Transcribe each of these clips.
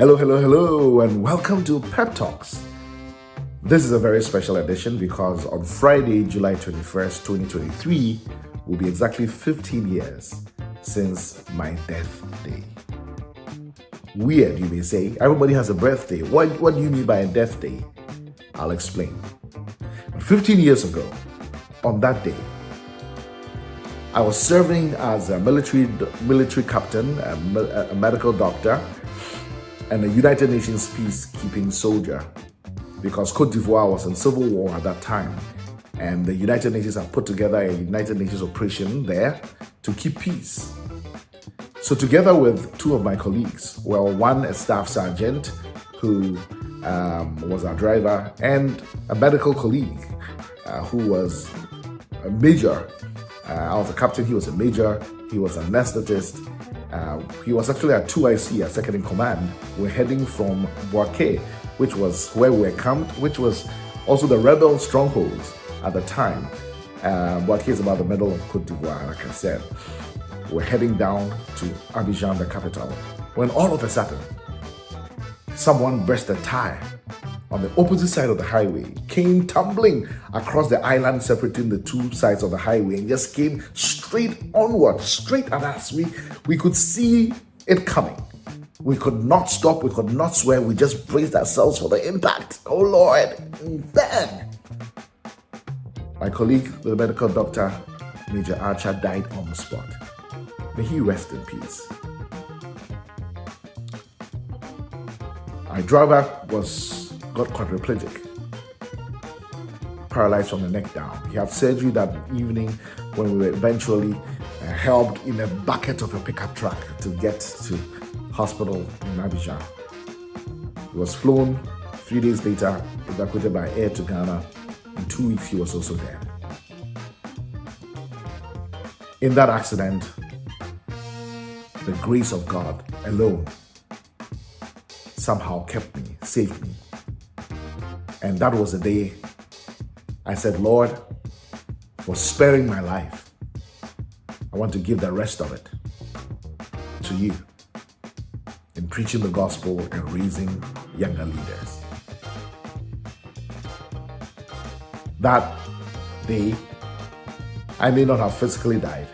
Hello, and welcome to Pep Talks. This is a very special edition because on Friday, July 21st, 2023, will be exactly 15 years since my death day. Weird, you may say. Everybody has a birthday. What do you mean by a death day? I'll explain. 15 years ago, on that day, I was serving as a military captain, a medical doctor, and a United Nations peacekeeping soldier, because Cote d'Ivoire was in civil war at that time, and the United Nations had put together a United Nations operation there to keep peace. So together with two of my colleagues, one a staff sergeant who was our driver, and a medical colleague who was a major. I was a captain, he was a major, he was an anesthetist. He was actually at 2IC, a second in command. We're heading from Boaké, which was where we were camped, which was also the rebel strongholds at the time. Boaké is about the middle of Cote d'Ivoire, like I said. We're heading down to Abidjan, the capital, when all of a sudden, someone burst a tire on the opposite side of the highway, came tumbling across the island separating the two sides of the highway, and just came straight onward, straight at us. We could see it coming. We could not stop, we could not swear, we just braced ourselves for the impact. Oh Lord, bang! My colleague, the medical doctor, Major Archer, died on the spot. May he rest in peace. Our driver got quadriplegic, paralyzed from the neck down. He had surgery that evening when we were eventually helped in a bucket of a pickup truck to get to hospital in Abidjan. He was flown 3 days later, evacuated by air to Ghana. In 2 weeks, he was also dead. In that accident, the grace of God alone somehow kept me, saved me. And that was the day I said, Lord, for sparing my life, I want to give the rest of it to you in preaching the gospel and raising younger leaders. That day, I may not have physically died,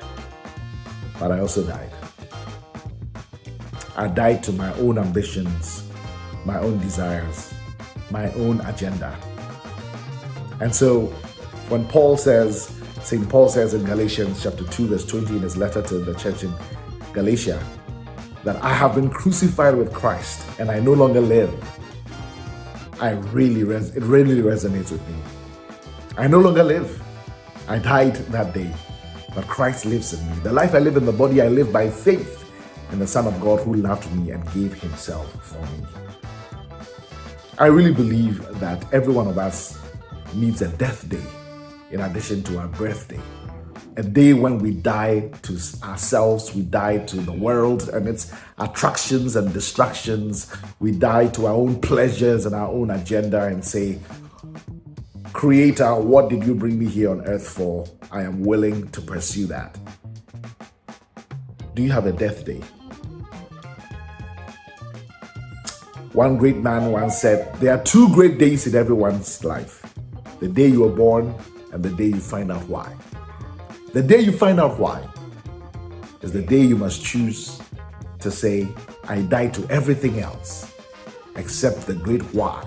but I also died. I died to my own ambitions, my own desires, my own agenda. And so when St. Paul says in Galatians chapter 2 verse 20 in his letter to the church in Galatia, that I have been crucified with Christ and I no longer live, it really resonates with me. I no longer live. I died that day, but Christ lives in me. The life I live in the body, I live by faith in the Son of God who loved me and gave himself for me. I really believe that every one of us needs a death day in addition to our birthday. A day when we die to ourselves, we die to the world and its attractions and distractions. We die to our own pleasures and our own agenda and say, Creator, what did you bring me here on earth for? I am willing to pursue that. Do you have a death day? One great man once said, there are two great days in everyone's life. The day you were born and the day you find out why. The day you find out why is the day you must choose to say, I die to everything else except the great why.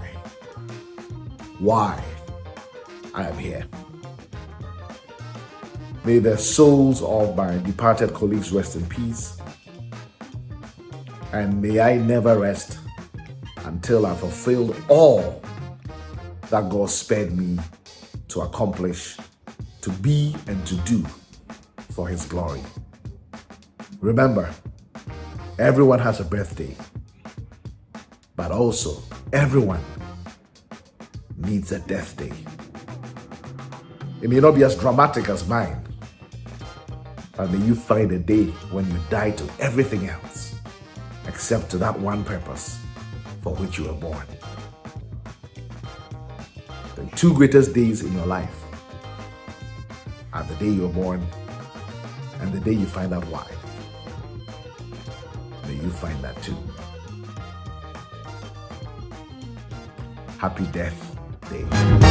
Why I am here. May the souls of my departed colleagues rest in peace. And may I never rest until I fulfilled all that God spared me to accomplish, to be and to do for his glory. Remember, everyone has a birthday, but also everyone needs a death day. It may not be as dramatic as mine, but may you find a day when you die to everything else except to that one purpose for which you were born. The two greatest days in your life are the day you were born and the day you find out why. May you find that too. Happy Death Day.